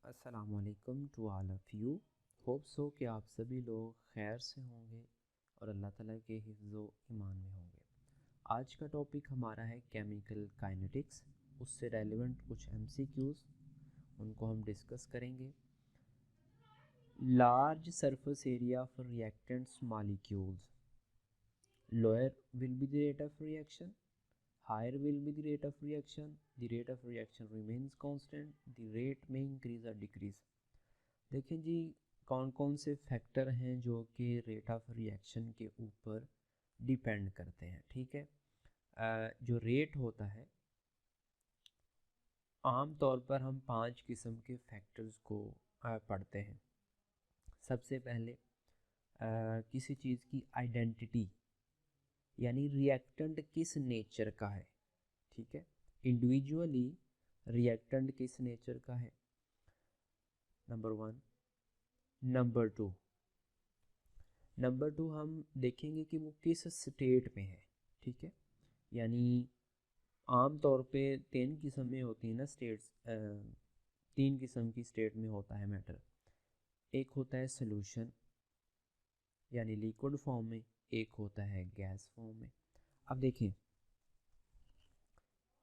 अस्सलामुअलैकुम to all of you. Hope so कि आप सभी लोग खैर से होंगे और अल्लाह ताला के हिफ्ज़ो ईमान में होंगे। आज का टॉपिक हमारा है केमिकल काइनेटिक्स। उससे रेलिवेंट कुछ एमसीक्यूज़ उनको हम डिस्कस करेंगे। Large surface area for reactants molecules, lower will be the rate of reaction, higher will be the rate of reaction, the rate of reaction remains constant, the rate may increase or decrease। देखें जी, कौन कौन से factor हैं जो कि rate of reaction के ऊपर depend करते हैं। ठीक है, जो रेट होता है आम तौर पर हम 5 किस्म के फैक्टर्स को पढ़ते हैं। सबसे पहले किसी चीज़ की आइडेंटिटी, यानी रिएक्टेंट किस नेचर का है। ठीक है, इंडिविजुअली रिएक्टेंट किस नेचर का है, नंबर 1। नंबर टू हम देखेंगे कि वो किस स्टेट में है। ठीक है, यानी आम तौर पे 3 किस्म में होती है ना स्टेट्स, 3 किस्म की स्टेट में होता है मैटर। एक होता है सोल्यूशन यानी लिक्विड फॉर्म में, एक होता है गैस फॉर्म में। अब देखिए,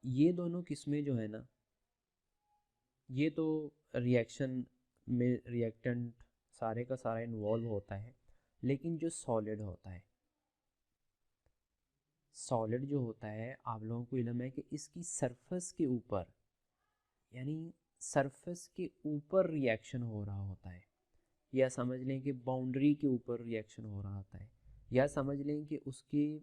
ये दोनों किस्में जो है ना, ये तो रिएक्शन में रिएक्टेंट सारे का सारा इन्वॉल्व होता है, लेकिन जो सॉलिड होता है, सॉलिड जो होता है, आप लोगों को इल्म है कि इसकी सरफेस के ऊपर, यानी सरफेस के ऊपर रिएक्शन हो रहा होता है, या समझ लें कि बाउंड्री के ऊपर रिएक्शन हो रहा होता है, या समझ लें कि उसके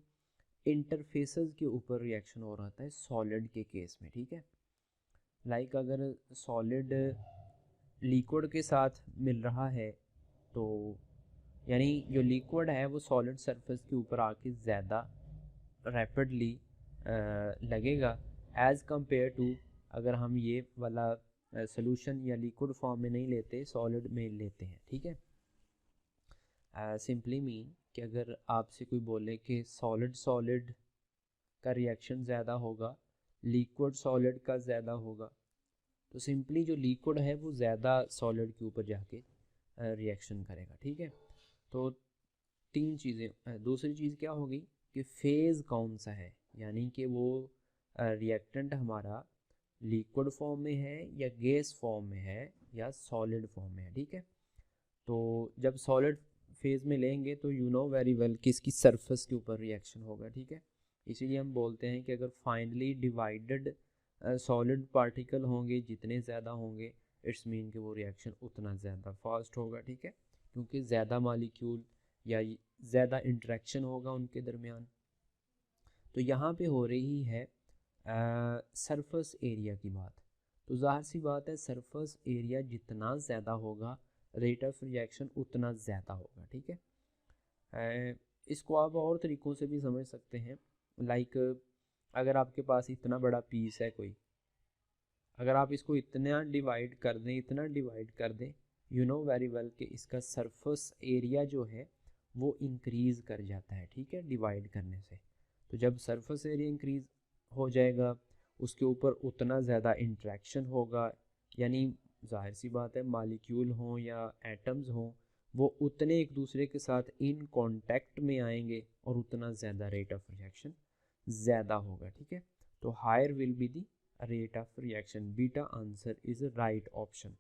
इंटरफेसेस के ऊपर रिएक्शन हो रहा होता है सॉलिड के केस में। ठीक है, लाइक अगर सॉलिड लिक्विड के साथ मिल रहा है तो यानी जो लिक्विड है वो सॉलिड सरफेस के ऊपर आके ज़्यादा रैपिडली लगेगा एज़ कंपेयर टू अगर हम ये वाला सोल्यूशन या लिक्विड फॉर्म में नहीं लेते, सॉलिड में लेते हैं। ठीक है, सिंपली मीन कि अगर आपसे कोई बोले कि सॉलिड सॉलिड का रिएक्शन ज़्यादा होगा, लिक्विड सॉलिड का ज़्यादा होगा, तो सिंपली जो लिक्विड है वो ज़्यादा सॉलिड के ऊपर जाके रिएक्शन करेगा। ठीक है, तो 3 चीज़ें। दूसरी चीज़ क्या होगी कि फेज़ कौन सा है, यानी कि वो रिएक्टेंट हमारा लिक्विड फॉर्म में है या गैस फॉर्म में है या सॉलिड फॉर्म में है। ठीक है, तो जब सॉलिड फेज़ में लेंगे तो यू नो वेरी वेल कि इसकी सरफेस के ऊपर रिएक्शन होगा। ठीक है, इसीलिए हम बोलते हैं कि अगर फाइनली डिवाइडेड सॉलिड पार्टिकल होंगे, जितने ज़्यादा होंगे, इट्स मीन कि वो रिएक्शन उतना ज़्यादा फास्ट होगा। ठीक है, क्योंकि ज़्यादा मॉलिक्यूल या ज़्यादा इंटरेक्शन होगा उनके दरमियान। तो यहाँ पे हो रही है सरफेस एरिया की बात। तो ज़ाहिर सी बात है, सरफेस एरिया जितना ज़्यादा होगा, रेट ऑफ रिएक्शन उतना ज़्यादा होगा। ठीक है, इसको आप और तरीक़ों से भी समझ सकते हैं। लाइक अगर आपके पास इतना बड़ा पीस है कोई, अगर आप इसको इतना डिवाइड कर दें, यू नो वेरी वेल कि इसका सरफेस एरिया जो है वो इंक्रीज़ कर जाता है। ठीक है, डिवाइड करने से। तो जब सरफेस एरिया इंक्रीज़ हो जाएगा, उसके ऊपर उतना ज़्यादा इंट्रैक्शन होगा, यानी जाहिर सी बात है मॉलिक्यूल हों या एटम्स हों, वो उतने एक दूसरे के साथ इन कांटेक्ट में आएंगे और उतना ज़्यादा रेट ऑफ रिएक्शन ज़्यादा होगा। ठीक है, तो higher will be the rate of reaction. Beta answer is right option.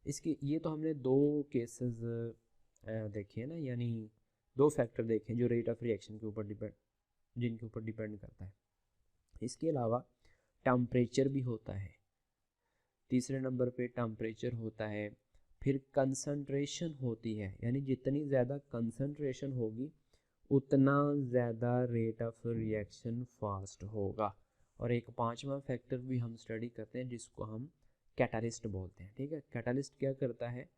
इसके ये तो हमने 2 केसेस देखे हैं ना, यानी 2 फैक्टर देखे हैं जो रेट ऑफ रिएक्शन के ऊपर जिनके ऊपर डिपेंड करता है। इसके अलावा टेम्परेचर भी होता है, तीसरे नंबर पे टेम्परेचर होता है। फिर कंसंट्रेशन होती है, यानी जितनी ज़्यादा कंसंट्रेशन होगी उतना ज़्यादा रेट ऑफ रिएक्शन फास्ट होगा। और एक 5वां फैक्टर भी हम स्टडी करते हैं जिसको हम कैटालिस्ट बोलते हैं। ठीक है, कैटालिस्ट क्या करता है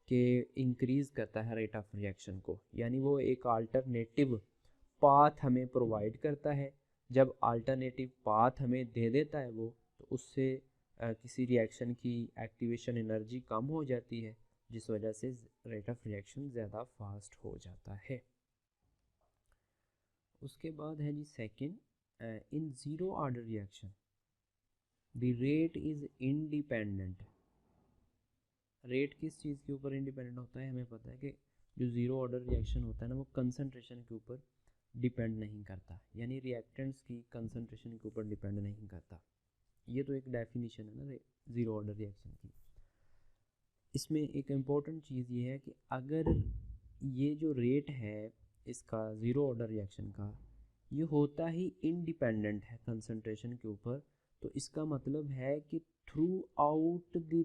कि इंक्रीज़ करता है रेट ऑफ रिएक्शन को, यानी वो एक अल्टरनेटिव पाथ हमें प्रोवाइड करता है। जब अल्टरनेटिव पाथ हमें दे देता है वो, तो उससे किसी रिएक्शन की एक्टिवेशन एनर्जी कम हो जाती है, जिस वजह से रेट ऑफ रिएक्शन ज़्यादा फास्ट हो जाता है। उसके बाद है जी second, in zero order reaction the rate is independent rate किस चीज़ के ऊपर इंडिपेंडेंट होता है, हमें पता है कि जो ज़ीरो ऑर्डर रिएक्शन होता है ना वो कंसंट्रेशन के ऊपर डिपेंड नहीं करता, यानी रिएक्टेंट्स की कंसंट्रेशन के ऊपर डिपेंड नहीं करता। ये तो एक डेफिनेशन है ना ज़ीरो ऑर्डर रिएक्शन की। इसमें एक इम्पॉर्टेंट चीज़ ये है कि अगर ये जो रेट है इसका ज़ीरो ऑर्डर रिएक्शन का, ये होता ही इंडिपेंडेंट है कंसंट्रेशन के ऊपर, तो इसका मतलब है कि थ्रू आउट द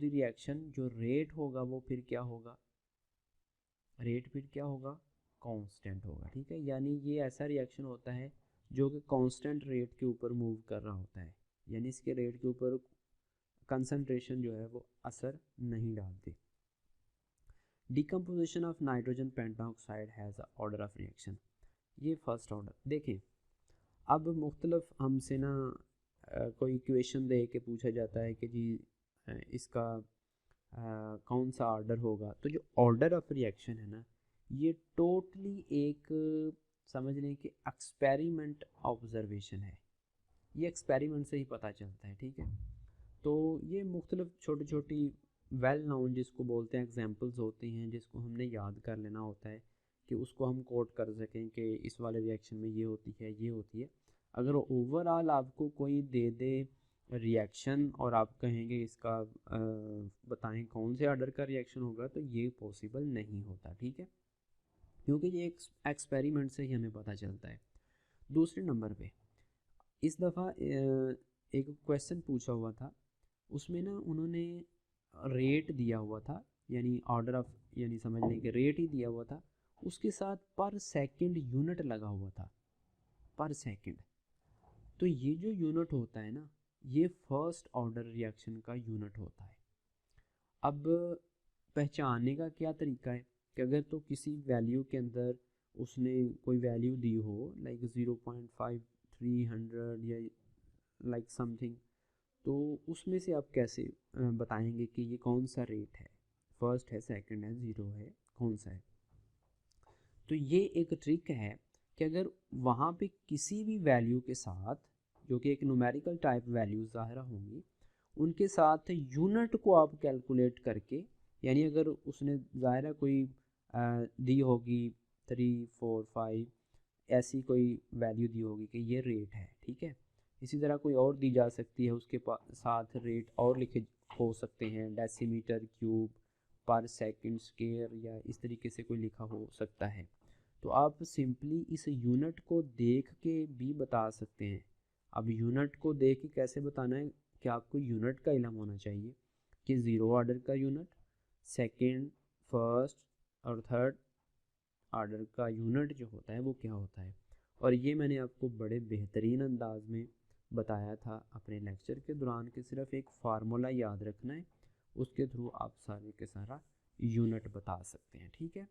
रिएक्शन जो रेट होगा वो फिर क्या होगा, रेट फिर क्या होगा, कांस्टेंट होगा। ठीक है, यानी ये ऐसा रिएक्शन होता है जो कि कांस्टेंट रेट के ऊपर मूव कर रहा होता है, यानी इसके रेट के ऊपर कंसंट्रेशन जो है वो असर नहीं डालती। Decomposition of nitrogen pentoxide has a order of reaction, ये फर्स्ट ऑर्डर। देखें अब मुख्तलफ हमसे ना कोई इक्वेशन दे के पूछा जाता है कि जी इसका कौन सा ऑर्डर होगा, तो जो ऑर्डर ऑफ रिएक्शन है ना ये टोटली एक समझ लें कि एक्सपेरिमेंट ऑब्जर्वेशन है, ये एक्सपेरिमेंट से ही पता चलता है। ठीक है, तो ये मुख्तलिफ छोटी छोटी वेल नोन जिसको बोलते हैं एग्जांपल्स होती हैं, जिसको हमने याद कर लेना होता है कि उसको हम कोट कर सकें कि इस वाले रिएक्शन में ये होती है ये होती है। अगर ओवरऑल आपको कोई दे दे रिएक्शन और आप कहेंगे इसका बताएं कौन से ऑर्डर का रिएक्शन होगा, तो ये पॉसिबल नहीं होता। ठीक है, क्योंकि ये एक एक्सपेरिमेंट से ही हमें पता चलता है। दूसरे नंबर पे इस दफ़ा एक क्वेश्चन पूछा हुआ था, उसमें ना उन्होंने रेट दिया हुआ था, यानी ऑर्डर ऑफ, यानी समझ लें कि रेट ही दिया हुआ था, उसके साथ पर सेकंड यूनिट लगा हुआ था, पर सेकंड। तो ये जो यूनिट होता है ना ये फर्स्ट ऑर्डर रिएक्शन का यूनिट होता है। अब पहचानने का क्या तरीका है कि अगर तो किसी वैल्यू के अंदर उसने कोई वैल्यू दी हो लाइक 0.5300 या लाइक समथिंग, तो उसमें से आप कैसे बताएंगे कि ये कौन सा रेट है, फर्स्ट है सेकंड है ज़ीरो है, कौन सा है। तो ये एक ट्रिक है कि अगर वहाँ पे किसी भी वैल्यू के साथ जो कि एक न्यूमेरिकल टाइप वैल्यू ज़ाहिर होंगी, उनके साथ यूनिट को आप कैलकुलेट करके, यानी अगर उसने ज़ाहिर कोई दी होगी 3 4 5 ऐसी कोई वैल्यू दी होगी कि ये रेट है। ठीक है, इसी तरह कोई और दी जा सकती है, उसके साथ रेट और लिखे हो सकते हैं, डेसीमीटर क्यूब पर सेकंड स्क्वायर या इस तरीके से कोई लिखा हो सकता है। तो आप सिंपली इस यूनिट को देख के भी बता सकते हैं। अब यूनिट को देख के कैसे बताना है कि आपको यूनिट का इल्म होना चाहिए कि ज़ीरो ऑर्डर का यूनिट, सेकंड, फर्स्ट और थर्ड ऑर्डर का यूनिट जो होता है वो क्या होता है। और ये मैंने आपको बड़े बेहतरीन अंदाज में बताया था अपने लेक्चर के दौरान कि सिर्फ एक फार्मूला याद रखना है, उसके थ्रू आप सारे के सारा यूनिट बता सकते हैं। ठीक है,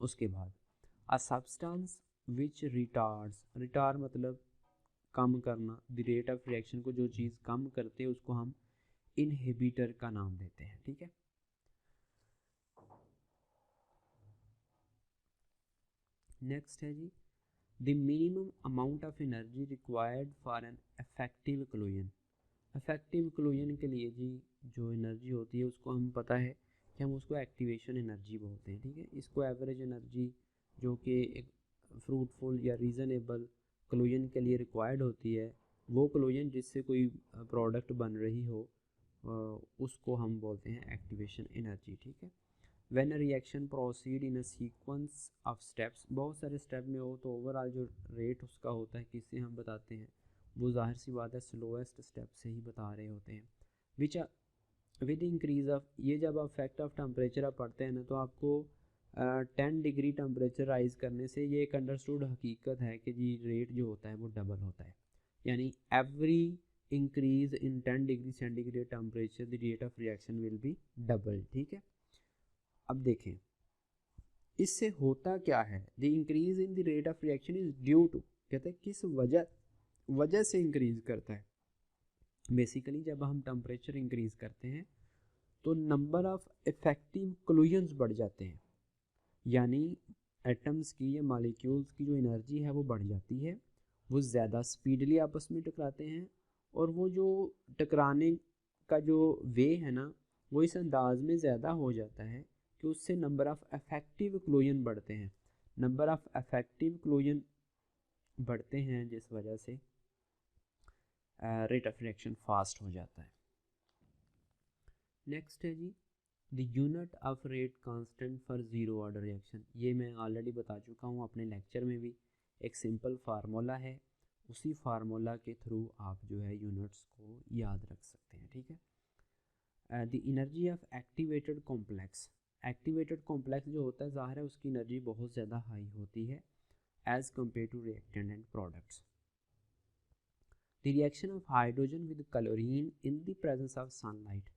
उसके बाद a substance which retards, retard मतलब कम करना, द रेट ऑफ रिएक्शन को जो चीज़ कम करते हैं उसको हम इनहिबिटर का नाम देते हैं। ठीक है, नेक्स्ट है जी the minimum amount of energy required for an effective collision. Effective collision के लिए जी जो एनर्जी होती है उसको हम पता है कि हम उसको एक्टिवेशन एनर्जी बोलते हैं। ठीक है, इसको एवरेज एनर्जी जो कि एक फ्रूटफुल या रीज़नेबल क्लोजन के लिए रिक्वायर्ड होती है, वो क्लोजन जिससे कोई प्रोडक्ट बन रही हो उसको हम बोलते हैं एक्टिवेशन एनर्जी। ठीक है, when a reaction proceed in a sequence of steps, बहुत सारे स्टेप में हो तो ओवरऑल जो रेट उसका होता है किससे हम बताते हैं, वो जाहिर सी बात है स्लोएस्ट स्टेप से ही बता रहे होते हैं। विच विद इंक्रीज ऑफ, ये जब आप फैक्ट ऑफ टेम्परेचर आप पढ़ते हैं ना तो आपको 10 डिग्री टेम्परेचर राइज करने से ये एक अंडरस्टूड हकीकत है कि जी रेट जो होता है वो डबल होता है, यानी every increase in 10 degree centigrade temperature the rate of reaction will be double. ठीक है, अब देखें इससे होता क्या है, the increase in the rate of reaction is due to, कहते हैं किस वजह से इंक्रीज करता है। बेसिकली जब हम टेम्परेचर इंक्रीज करते हैं तो नंबर ऑफ इफेक्टिव क्लोजन्स बढ़ जाते हैं, यानी एटम्स की या मॉलिक्यूल्स की जो एनर्जी है वो बढ़ जाती है, वो ज़्यादा स्पीडली आपस में टकराते हैं, और वो जो टकराने का जो वे है ना वो इस अंदाज में ज़्यादा हो जाता है कि उससे नंबर ऑफ़ इफेक्टिव क्लोजन बढ़ते हैं। नंबर ऑफ़ इफेक्टिव क्लोजन बढ़ते हैं जिस वजह से रेट ऑफ रिएक्शन फास्ट हो जाता है। नेक्स्ट है जी the unit of rate constant for zero order reaction. ये मैं ऑलरेडी बता चुका हूँ अपने लेक्चर में भी। एक सिंपल फार्मूला है, उसी फार्मूला के थ्रू आप जो है यूनिट्स को याद रख सकते हैं। ठीक है। The energy of activated complex. Activated complex जो होता है ज़ाहिर है उसकी एनर्जी बहुत ज़्यादा हाई होती है as compared to reactant and products. The reaction of hydrogen with chlorine in the presence of sunlight.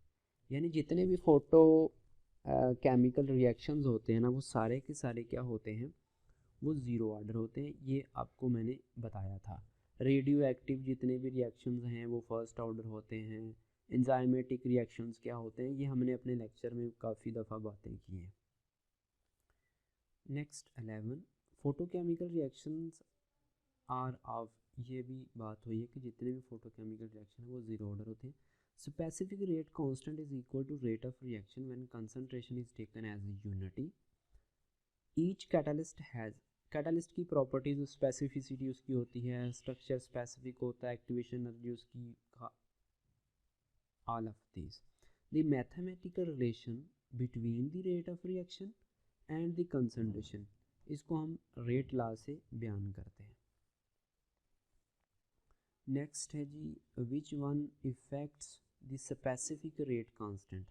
यानी जितने भी फोटो केमिकल रिएक्शंस होते हैं ना वो सारे के सारे क्या होते हैं, वो ज़ीरो ऑर्डर होते हैं। ये आपको मैंने बताया था। रेडियो एक्टिव जितने भी रिएक्शंस हैं वो फर्स्ट ऑर्डर होते हैं। एंजाइमेटिक रिएक्शंस क्या होते हैं ये हमने अपने लेक्चर में काफ़ी दफ़ा बातें की हैं। Next 11 photochemical reactions are of. ये भी बात हुई है कि जितने भी फोटोकेमिकल रिएक्शन है वो ज़ीरो ऑर्डर होते हैं। Specific rate constant is equal to rate of reaction when concentration is taken as a unity. Each catalyst has, catalyst की properties specificity उसकी होती है, structure specific होता है, activation energy उसकी, all of these. The mathematical relation between the rate of reaction and the concentration, इसको हम rate law से बयान करते हैं। नेक्स्ट है जी which one affects the specific rate constant.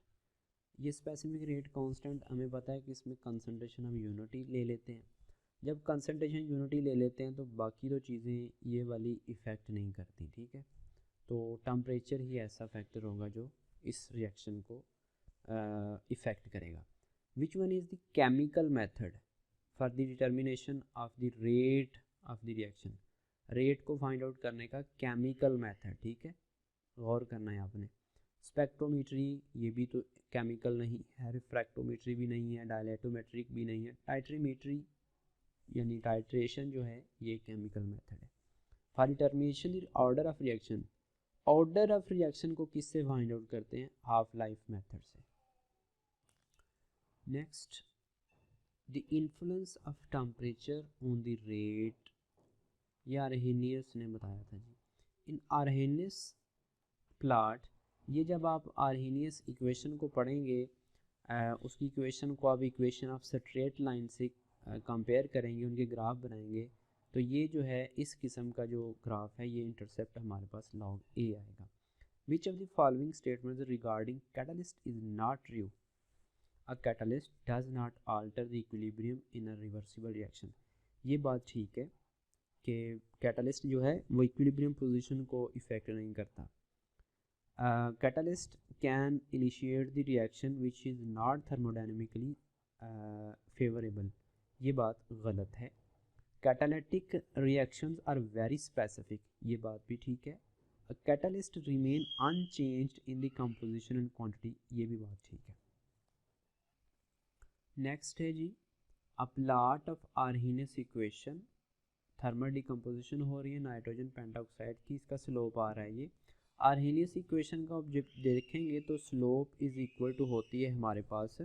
ये स्पेसिफिक रेट कांस्टेंट हमें पता है कि इसमें कंसंट्रेशन हम यूनिटी ले लेते हैं। जब कंसंट्रेशन यूनिटी ले लेते हैं तो बाकी तो चीज़ें ये वाली इफ़ेक्ट नहीं करती। ठीक है, तो टेम्परेचर ही ऐसा फैक्टर होगा जो इस रिएक्शन को इफ़ेक्ट करेगा। Which one is the chemical method for the determination of the rate of the reaction. Rate को फाइंड आउट करने का केमिकल मेथड। ठीक है, गौर करना है आपने। स्पेक्ट्रोमीट्री ये भी तो केमिकल नहीं है, रिफ्रैक्टोमीट्री भी नहीं है, डायलेटोमेट्रिक भी नहीं है, टाइट्रीमेट्री यानी टाइट्रेशन जो है ये केमिकल मेथड है। For determination order of reaction, order of reaction को किससे फाइंड आउट करते हैं, हाफ लाइफ मेथड से। Next the influence of temperature on the rate, ये आर्हेनियस ने बताया था जी। इन आर्हेनियस प्लॉट, ये जब आप आर्हेनियस इक्वेशन को पढ़ेंगे उसकी इक्वेशन को आप इक्वेशन ऑफ स्ट्रेट लाइन से कंपेयर करेंगे, उनके ग्राफ बनाएंगे, तो ये जो है इस किस्म का जो ग्राफ है ये इंटरसेप्ट हमारे पास log a आएगा। विच of the following statements regarding catalyst is not true. A catalyst does not alter the equilibrium in a reversible reaction. ये बात ठीक है कि कैटलिस्ट जो है वो इक्विलिब्रियम पोजीशन को इफ़ेक्ट नहीं करता। Catalyst can initiate the reaction which is not thermodynamically favourable. ये बात गलत है। Catalytic reactions are very specific, ये बात भी ठीक है। A catalyst remain unchanged in the composition and quantity, ये भी बात ठीक है। नेक्स्ट है जी a plot of Arrhenius equation, thermal decomposition हो रही है नाइट्रोजन पेंटॉक्साइड की, इसका स्लोप आ रहा है। ये आर्हेनियस इक्वेशन का ऑब्जेक्ट देखेंगे तो स्लोप इज इक्वल टू होती है हमारे पास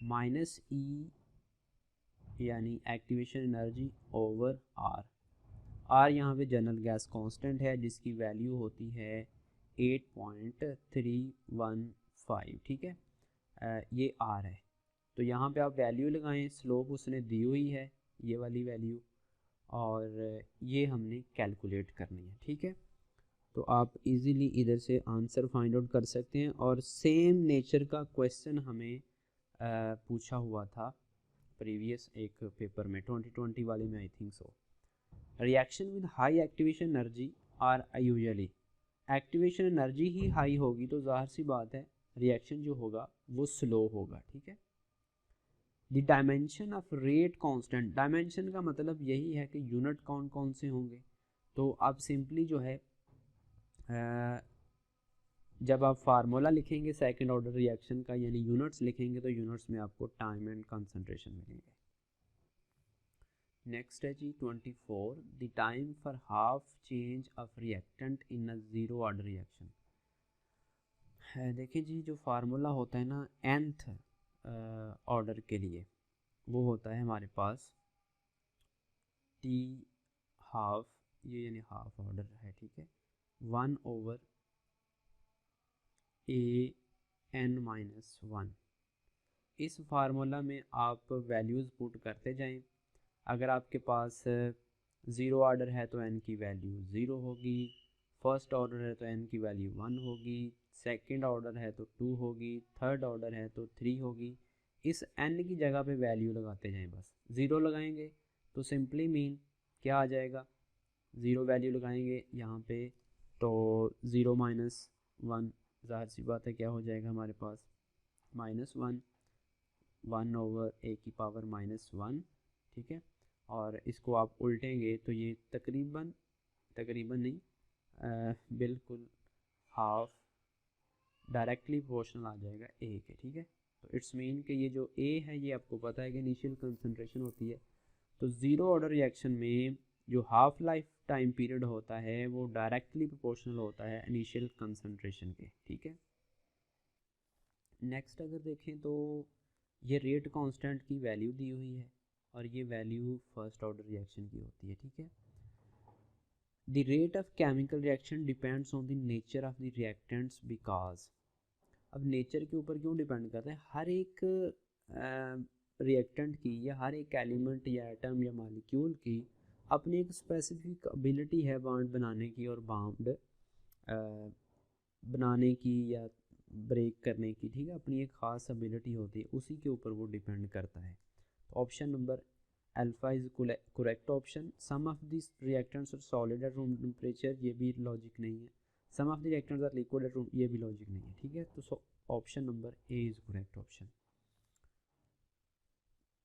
माइनस ई यानी activation energy over R. R यहाँ पे जनरल गैस कांस्टेंट है जिसकी वैल्यू होती है 8.315। ठीक है, ये आर है, तो यहाँ पे आप वैल्यू लगाएं, स्लोप उसने दी हुई है ये वाली वैल्यू, और ये हमने कैलकुलेट करनी है। ठीक है, तो आप इजीली इधर से आंसर फाइंड आउट कर सकते हैं। और सेम नेचर का क्वेश्चन हमें पूछा हुआ था प्रीवियस एक पेपर में 2020 वाले में, I think so. Reaction with high activation energy are usually, activation energy ही हाई होगी तो जाहिर सी बात है रिएक्शन जो होगा वो स्लो होगा। ठीक है, the dimension of rate constant, dimension का मतलब यही है कि यूनिट कौन कौन से होंगे। तो आप सिंपली जो है जब आप फार्मूला लिखेंगे सेकंड ऑर्डर रिएक्शन का यानी यूनिट्स लिखेंगे तो यूनिट्स में आपको टाइम एंड कंसंट्रेशन मिलेंगे। नेक्स्ट है जी 24 the time for half change of reactant in a zero order reaction. है। देखिए जी, जो फार्मूला होता है ना nth ऑर्डर के लिए, वो होता है हमारे पास t हाफ, ये यानी हाफ ऑर्डर है, ठीक है, 1/a n-1। इस फार्मूला में आप वैल्यूज़ पुट करते जाएं। अगर आपके पास ज़ीरो ऑर्डर है तो n की वैल्यू ज़ीरो होगी, फर्स्ट ऑर्डर है तो n की वैल्यू 1 होगी, सेकंड ऑर्डर है तो 2 होगी, थर्ड ऑर्डर है तो 3 होगी। इस n की जगह पे वैल्यू लगाते जाएं। बस ज़ीरो लगाएंगे तो सिंपली मीन क्या आ जाएगा, ज़ीरो वैल्यू लगाएंगे यहाँ पे तो ज़ीरो माइनस वन, ज़ाहिर सी बात है क्या हो जाएगा हमारे पास, -1, 1/a⁻1, ठीक है। और इसको आप उल्टेंगे तो ये तकरीबन तकरीबन नहीं बिल्कुल हाफ डायरेक्टली प्रोपोर्शनल आ जाएगा ए के, ठीक है। तो इट्स मीन कि ये जो ए है ये आपको पता है कि इनिशियल कंसंट्रेशन होती है। तो ज़ीरो ऑर्डर रिएक्शन में जो हाफ लाइफ टाइम पीरियड होता है वो डायरेक्टली प्रोपोर्शनल होता है इनिशियल कंसंट्रेशन के, ठीक है। नेक्स्ट अगर देखें तो ये रेट कांस्टेंट की वैल्यू दी हुई है और ये वैल्यू फर्स्ट ऑर्डर रिएक्शन की होती है, ठीक है। The rate of chemical reaction depends on the nature of the reactants because, अब नेचर के ऊपर क्यों डिपेंड करता है, हर एक रिएक्टेंट की या हर एक एलिमेंट या एटम या मालिक्यूल की अपनी एक स्पेसिफिक एबिलिटी है बॉन्ड बनाने की और बॉन्ड बनाने की या ब्रेक करने की, ठीक है, अपनी एक ख़ास एबिलिटी होती है, उसी के ऊपर वो डिपेंड करता है। तो option number alpha is correct option. Some of this reactants are solid at room temperature, ये भी लॉजिक नहीं है। Some of the reactants are liquid at room, ये भी लॉजिक नहीं है, ठीक है। तो option number A is correct option.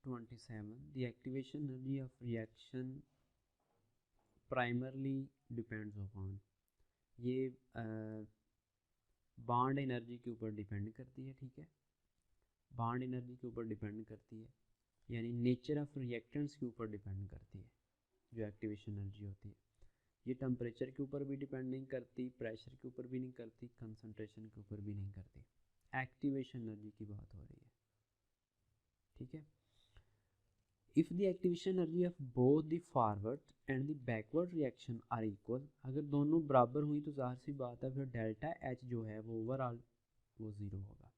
27 the activation energy of reaction primarily depends upon, ये बॉन्ड एनर्जी के ऊपर डिपेंड करती है, ठीक है, बॉन्ड एनर्जी के ऊपर डिपेंड करती है, यानी नेचर ऑफ रिएक्टेंट्स के ऊपर डिपेंड करती है जो एक्टिवेशन एनर्जी होती है। ये टेम्परेचर के ऊपर भी डिपेंड नहीं करती, प्रेशर के ऊपर भी नहीं करती, कंसंट्रेशन के ऊपर भी नहीं करती, एक्टिवेशन एनर्जी की बात हो रही है, ठीक है। If the activation energy of both the forward and the backward reaction are equal, अगर दोनों बराबर हुई तो जाहिर सी बात है फिर डेल्टा एच जो है वो ओवरऑल वो ज़ीरो होगा।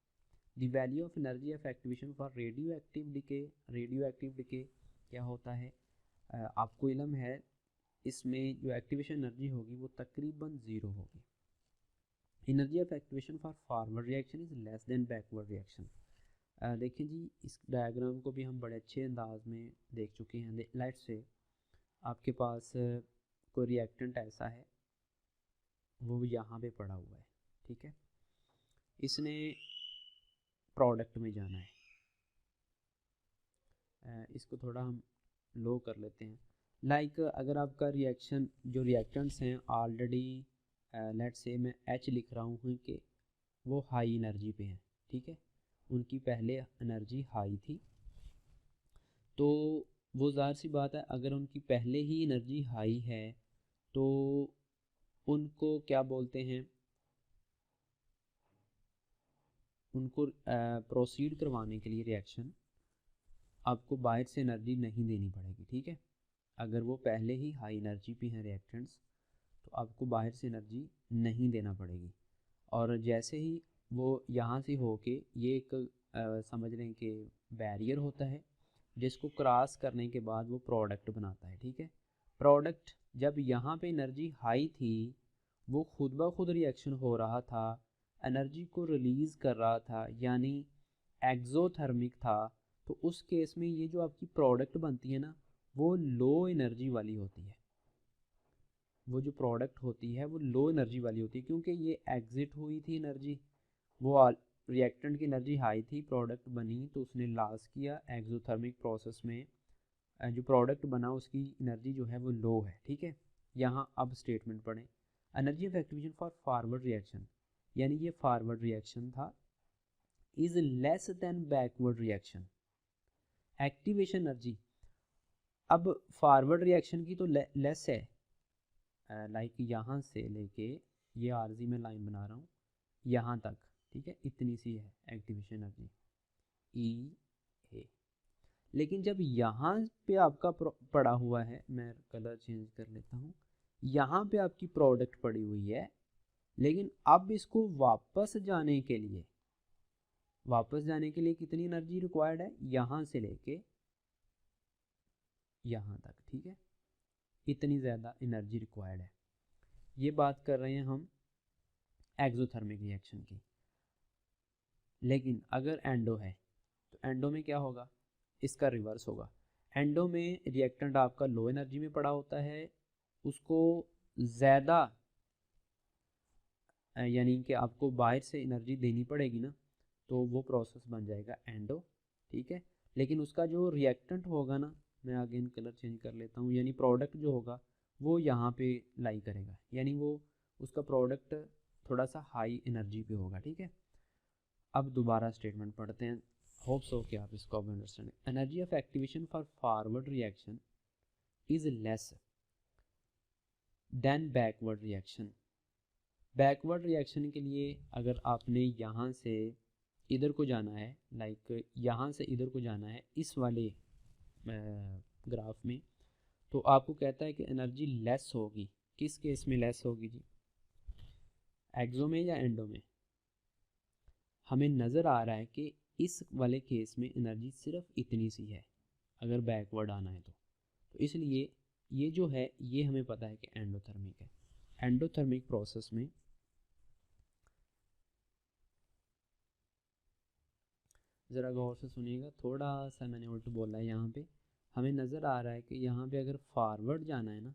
The value of energy of activation for radio active decay, radio active decay क्या होता है, आपको इल्म है इसमें जो एक्टिवेशन एनर्जी होगी वो तकरीबन ज़ीरो होगी। Energy of activation for forward reaction is less than backward reaction. देखिए जी, इस डायग्राम को भी हम बड़े अच्छे अंदाज में देख चुके हैं। लाइट से आपके पास कोई रिएक्टेंट ऐसा है, वो यहाँ पे पड़ा हुआ है, ठीक है, इसने प्रोडक्ट में जाना है। इसको थोड़ा हम लो कर लेते हैं। लाइक अगर आपका रिएक्शन जो रिएक्टेंट्स हैं ऑलरेडी लेट्स से मैं एच लिख रहा हूँ कि वो हाई एनर्जी पे हैं, ठीक है, उनकी पहले एनर्जी हाई थी, तो वो ज़ाहिर सी बात है अगर उनकी पहले ही एनर्जी हाई है तो उनको क्या बोलते हैं, उनको प्रोसीड करवाने के लिए रिएक्शन आपको बाहर से एनर्जी नहीं देनी पड़ेगी, ठीक है। अगर वो पहले ही हाई एनर्जी पे हैं रिएक्टेंट्स तो आपको बाहर से एनर्जी नहीं देना पड़ेगी, और जैसे ही वो यहाँ से होके ये एक समझ लें कि बैरियर होता है जिसको क्रॉस करने के बाद वो प्रोडक्ट बनाता है, ठीक है। प्रोडक्ट जब यहाँ पे एनर्जी हाई थी वो खुद ब खुद रिएक्शन हो रहा था, एनर्जी को रिलीज़ कर रहा था, यानी एक्जोथर्मिक था, तो उस केस में ये जो आपकी प्रोडक्ट बनती है ना वो लो एनर्जी वाली होती है, वो जो प्रोडक्ट होती है वो लो एनर्जी वाली होती है, क्योंकि ये एग्जिट हुई थी एनर्जी, वो रिएक्टेंट की एनर्जी हाई थी, प्रोडक्ट बनी तो उसने लॉस किया एक्सोथर्मिक प्रोसेस में, जो प्रोडक्ट बना उसकी एनर्जी जो है वो लो है, ठीक है। यहाँ अब स्टेटमेंट पढ़ें, energy of activation for forward reaction, यानी ये फॉरवर्ड रिएक्शन था, is less than backward reaction. Activation energy अब फॉरवर्ड रिएक्शन की तो लेस है, लाइक यहाँ से लेके ये आरजी में लाइन बना रहा हूँ यहाँ तक ठीक है, इतनी सी है एक्टिवेशन एनर्जी ई ए। लेकिन जब यहाँ पे आपका पड़ा हुआ है, मैं कलर चेंज कर लेता हूँ, यहाँ पे आपकी प्रोडक्ट पड़ी हुई है, लेकिन अब इसको वापस जाने के लिए कितनी एनर्जी रिक्वायर्ड है, यहाँ से लेके यहाँ तक, ठीक है, इतनी ज़्यादा एनर्जी रिक्वायर्ड है। ये बात कर रहे हैं हम एक्सोथर्मिक रिएक्शन की। लेकिन अगर एंडो है तो एंडो में क्या होगा, इसका रिवर्स होगा। एंडो में रिएक्टेंट आपका लो एनर्जी में पड़ा होता है, उसको ज़्यादा यानी कि आपको बाहर से एनर्जी देनी पड़ेगी ना, तो वो प्रोसेस बन जाएगा एंडो, ठीक है। लेकिन उसका जो रिएक्टेंट होगा ना, मैं अगेन कलर चेंज कर लेता हूँ, यानी प्रोडक्ट जो होगा वो यहाँ पे लाई करेगा, यानी वो उसका प्रोडक्ट थोड़ा सा हाई एनर्जी पे होगा, ठीक है। अब दोबारा स्टेटमेंट पढ़ते हैं, होप सो कि आप इसको अब understand. Energy of activation for forward reaction is less than backward reaction. Backward reaction के लिए अगर आपने यहाँ से इधर को जाना है, लाइक यहाँ से इधर को जाना है इस वाले ग्राफ में, तो आपको कहता है कि एनर्जी लेस होगी। किस केस में लेस होगी जी, एक्सो में या एंडो में? हमें नज़र आ रहा है कि इस वाले केस में एनर्जी सिर्फ इतनी सी है अगर बैकवर्ड आना है तो इसलिए ये जो है ये हमें पता है कि एंडोथर्मिक है। एंडोथर्मिक प्रोसेस में ज़रा गौर से सुनिएगा, थोड़ा सा मैंने उल्ट बोला है। यहाँ पे हमें नज़र आ रहा है कि यहाँ पे अगर फॉरवर्ड जाना है ना,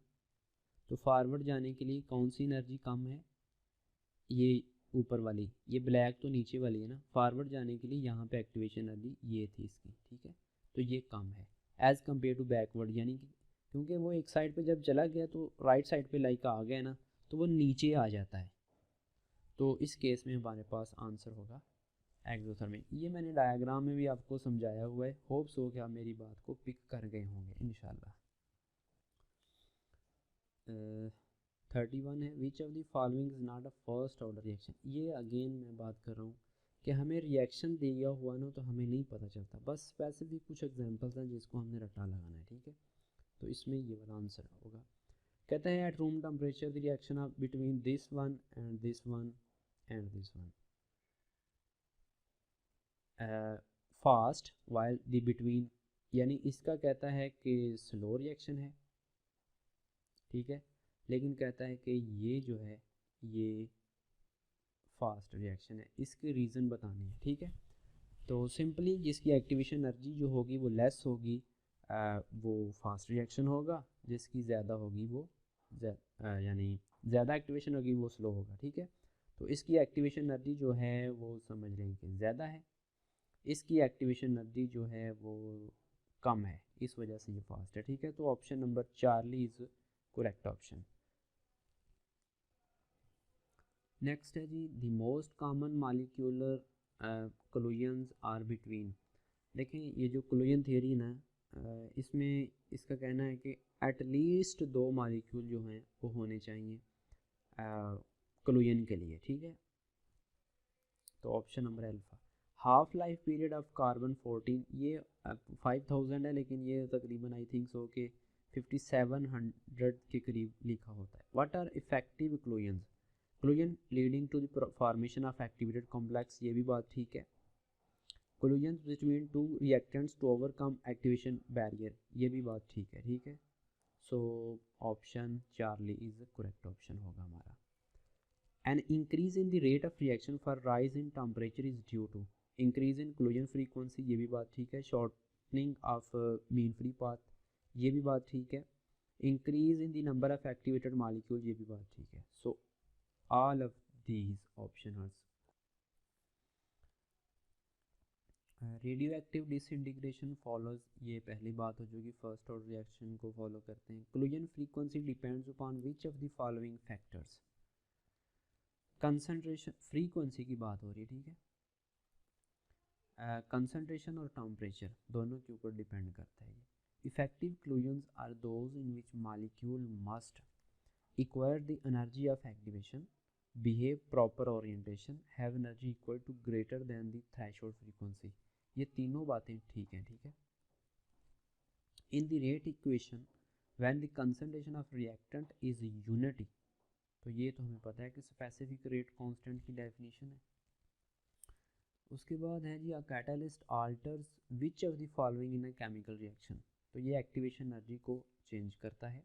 तो फॉरवर्ड जाने के लिए कौन सी एनर्जी कम है, ये ऊपर वाली, ये ब्लैक तो नीचे वाली है ना। फॉरवर्ड जाने के लिए यहाँ पे एक्टिवेशन एनर्जी ये थी इसकी, ठीक है, तो ये कम है एज़ कम्पेयर टू बैकवर्ड, यानी कि क्योंकि वो एक साइड पे जब चला गया तो राइट साइड पे लाइक आ गया ना, तो वो नीचे आ जाता है। तो इस केस में हमारे पास आंसर होगा एक्सोथर्मिक। ये मैंने डायग्राम में भी आपको समझाया हुआ है, होप सो कि आप मेरी बात को पिक कर गए होंगे इंशाल्लाह। 31 है, विच of the following is not a first order reaction. ये अगेन मैं बात कर रहा हूँ कि हमें रिएक्शन दिया हुआ ना तो हमें नहीं पता चलता, बस स्पेसिफिक कुछ एग्जांपल्स हैं जिसको हमने रटा लगाना है, ठीक है। तो इसमें ये वाला आंसर होगा। कहते हैं eight room temperature the reaction of between this one and this one and this one fast while the between, यानी इसका कहता है कि स्लो रिएक्शन है, ठीक है, लेकिन कहता है कि ये जो है ये फास्ट रिएक्शन है। इसके रीज़न बताने हैं, ठीक है। तो सिंपली जिसकी एक्टिवेशन एनर्जी जो होगी वो लेस होगी वो फास्ट रिएक्शन होगा, जिसकी ज़्यादा होगी वो यानी ज़्यादा एक्टिवेशन होगी वो स्लो होगा, ठीक है। तो इसकी एक्टिवेशन एनर्जी जो है वो समझ लें कि ज़्यादा है, इसकी एक्टिवेशन एनर्जी जो है वो कम है, इस वजह से ये फास्ट है, ठीक है। तो option number Charlie is correct option. Next है जी, the most common molecular collisions are between. देखें ये जो कोलिजन थियरी ना, इसमें इसका कहना है कि एटलीस्ट 2 मॉलिक्यूल जो हैं वो होने चाहिए कोलिजन के लिए, ठीक है। तो option number alpha. Half life period of carbon 14, ये 5000 है, लेकिन ये तकरीबन आई थिंक सो के 5700 के करीब लिखा होता है। What are effective collisions, collision leading to the formation of activated complex, ये भी बात ठीक है। Collisions between two reactants to overcome activation barrier, ये भी बात ठीक है, ठीक है। So option Charlie is correct option होगा हमारा। An increase in the rate of reaction for rise in temperature is due to increase in collision frequency, ये भी बात ठीक है। shortening of mean free path, ये भी बात ठीक है। increase in the number of activated molecules, ये भी बात ठीक है। so all of these options are radioactive disintegration follows, ये पहली बात हो जाएगी, फर्स्ट ऑर्डर रिएक्शन को फॉलो करते हैं। collision frequency depends upon which of the following factors, concentration frequency की बात हो रही है, ठीक है। कंसंट्रेशन और टेम्परेचर दोनों के ऊपर डिपेंड करता है। Effective collisions are those in which molecule must acquire the energy of activation behave proper orientation, have energy equal to greater than the threshold frequency. ये तीनों बातें ठीक हैं, ठीक है। In the rate equation when the concentration of reactant is unity, तो ये तो हमें पता है कि स्पेसिफिक रेट कांस्टेंट की डेफिनेशन है। उसके बाद है जी, a catalyst alters which of the following in a chemical reaction, तो ये एक्टिवेशन एनर्जी को चेंज करता है।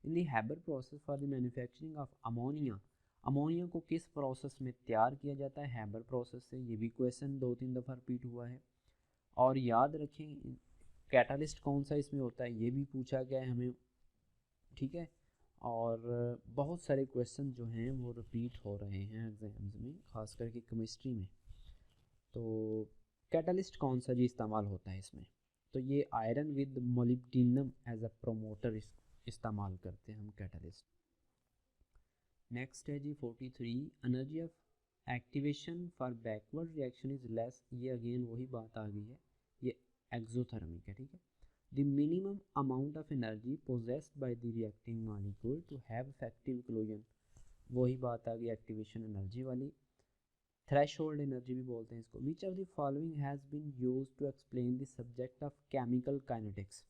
In the Haber process for the manufacturing of ammonia, ammonia को किस प्रोसेस में तैयार किया जाता है? हैबर प्रोसेस से। ये भी क्वेश्चन 2-3 दफ़ा रिपीट हुआ है। और याद रखें कैटलिस्ट कौन सा इसमें होता है, ये भी पूछा गया है हमें, ठीक है। और बहुत सारे क्वेश्चन जो हैं वो रिपीट हो रहे हैं एग्जाम्स में, ख़ास करके केमिस्ट्री में। तो कैटलिस्ट कौन सा जी इस्तेमाल होता है इसमें? तो ये iron with molybdenum as a promoter इस्तेमाल करते हैं हम कैटलिस्ट। नेक्स्ट है जी 43, energy of activation for backward reaction is less. ये अगेन वही बात आ गई है, ये एक्सोथर्मिक है, ठीक है। The minimum amount of energy possessed by the reacting molecule to have effective collision, वही बात आ गई एक्टिवेशन एनर्जी वाली। थ्रेशोल्ड एनर्जी भी बोलते हैं इसको। Which of the following has been used to explain the subject of chemical kinetics,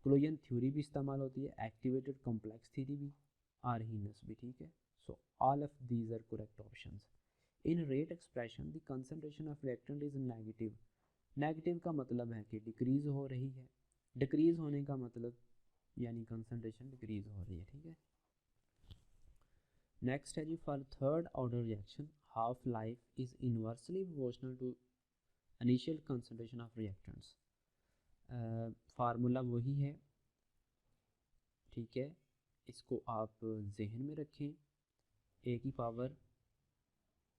collision theory भी इस्तेमाल होती है, एक्टिवेटेड कॉम्प्लेक्स थ्योरी भी, आर्हीनस भी, ठीक है। So all of these are correct options. In rate expression the concentration of reactant is negative, negative का मतलब है कि डिक्रीज हो रही है, डिक्रीज होने का मतलब यानी कंसंट्रेशन डिक्रीज हो रही है, ठीक है। नेक्स्ट है जी, for third order reaction half life is inversely proportional to initial concentration of reactants. Formula वही है, ठीक है। इसको आप जहन में रखें, ए की पावर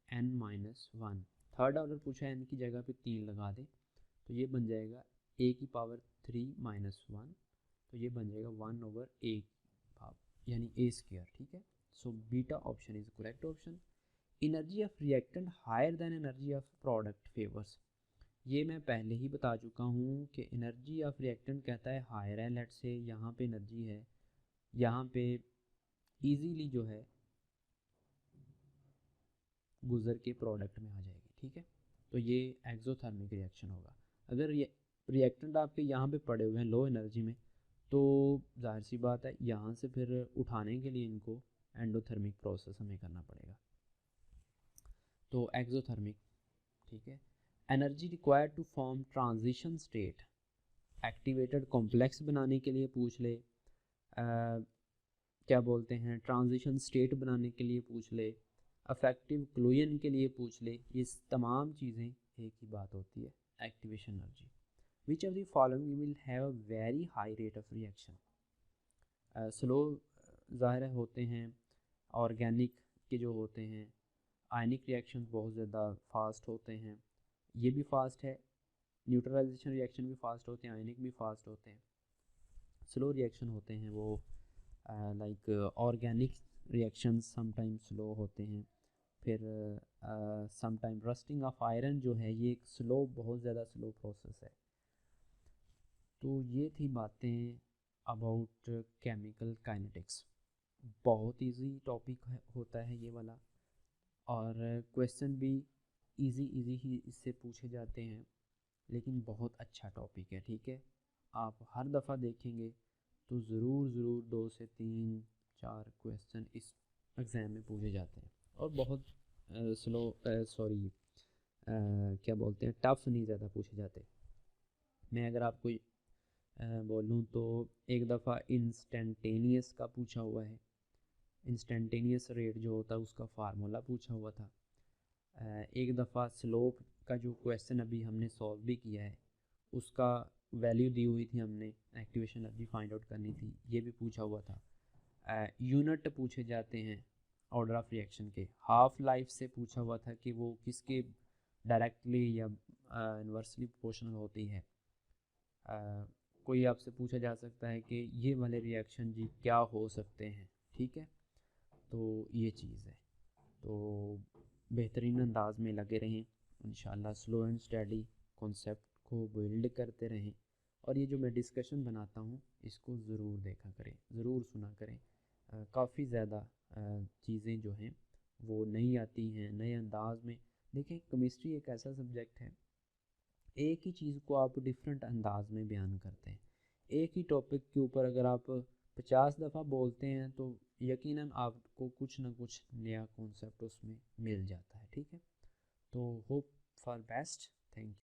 n-1, थर्ड ऑर्डर पूछा है, n की जगह पे 3 लगा दें तो ये बन जाएगा a की पावर 3-1, तो ये बन जाएगा 1/a यानी a स्क्वायर, ठीक है। So beta option is correct option. Energy of reactant higher than energy of product favours, ये मैं पहले ही बता चुका हूँ कि एनर्जी ऑफ रिएक्टेंट कहता है हायर है, लेट से यहाँ पे एनर्जी है, यहाँ पे इजीली जो है गुजर के प्रोडक्ट में आ जाएगी, ठीक है। तो ये एक्सोथर्मिक रिएक्शन होगा। अगर रिएक्टेंट आपके यहाँ पे पड़े हुए हैं लो एनर्जी में, तो जाहिर सी बात है यहाँ से फिर उठाने के लिए इनको एंडोथर्मिक प्रोसेस हमें करना पड़ेगा, तो एक्सोथर्मिक, ठीक है। Energy required to form transition state, activated complex बनाने के लिए पूछ ले, क्या बोलते हैं ट्रांजिशन स्टेट बनाने के लिए पूछ ले, अफेक्टिव क्लोजन के लिए पूछ ले, ये तमाम चीज़ें एक ही बात होती है, activation energy. Which of the following will have a very high rate of reaction, slow ज़ाहिर होते हैं, ऑर्गेनिक के जो होते हैं, आयनिक रिएक्शन बहुत ज़्यादा फास्ट होते हैं, ये भी फास्ट है, न्यूट्रलाइजेशन रिएक्शन भी फास्ट होते हैं, आयनिक भी फास्ट होते हैं। स्लो रिएक्शन होते हैं वो like organic reaction sometime slow होते हैं। फिर समटाइम रस्टिंग ऑफ आयरन जो है ये एक स्लो, बहुत ज़्यादा स्लो प्रोसेस है। तो ये थी बातें अबाउट केमिकल काइनेटिक्स। बहुत इजी टॉपिक होता है ये वाला, और क्वेश्चन भी इजी ही इससे पूछे जाते हैं, लेकिन बहुत अच्छा टॉपिक है, ठीक है। आप हर दफ़ा देखेंगे तो ज़रूर 2 से 3 4 क्वेश्चन इस एग्ज़ाम में पूछे जाते हैं, और बहुत क्या बोलते हैं टफ़ नहीं ज़्यादा पूछे जाते। मैं अगर आपको बोलूँ तो एक दफ़ा इंस्टेंटेनियस का पूछा हुआ है, इंस्टेंटेनियस रेट जो होता है उसका फार्मूला पूछा हुआ था। एक दफ़ा स्लोप का जो क्वेश्चन अभी हमने सॉल्व भी किया है उसका वैल्यू दी हुई थी, हमने एक्टिवेशन एनर्जी फाइंड आउट करनी थी, ये भी पूछा हुआ था। यूनिट पूछे जाते हैं ऑर्डर ऑफ रिएक्शन के, हाफ लाइफ से पूछा हुआ था कि वो किसके डायरेक्टली या इन्वर्सली प्रोपोर्शनल होती है। कोई आपसे पूछा जा सकता है कि ये वाले रिएक्शन जी क्या हो सकते हैं, ठीक है। तो ये चीज़ है, तो बेहतरीन अंदाज में लगे रहें, इंशाल्लाह स्लो एंड स्टडी कॉन्सेप्ट को बिल्ड करते रहें, और ये जो मैं डिस्कशन बनाता हूँ इसको ज़रूर देखा करें, ज़रूर सुना करें। काफ़ी ज़्यादा चीज़ें जो हैं वो नहीं आती हैं, नए अंदाज में। देखें, केमिस्ट्री एक ऐसा सब्जेक्ट है, एक ही चीज़ को आप डिफरेंट अंदाज में बयान करते हैं। एक ही टॉपिक के ऊपर अगर आप 50 दफ़ा बोलते हैं तो यकीनन आपको कुछ ना कुछ नया कॉन्सेप्ट उसमें मिल जाता है। ठीक है, तो hope for best, thank you.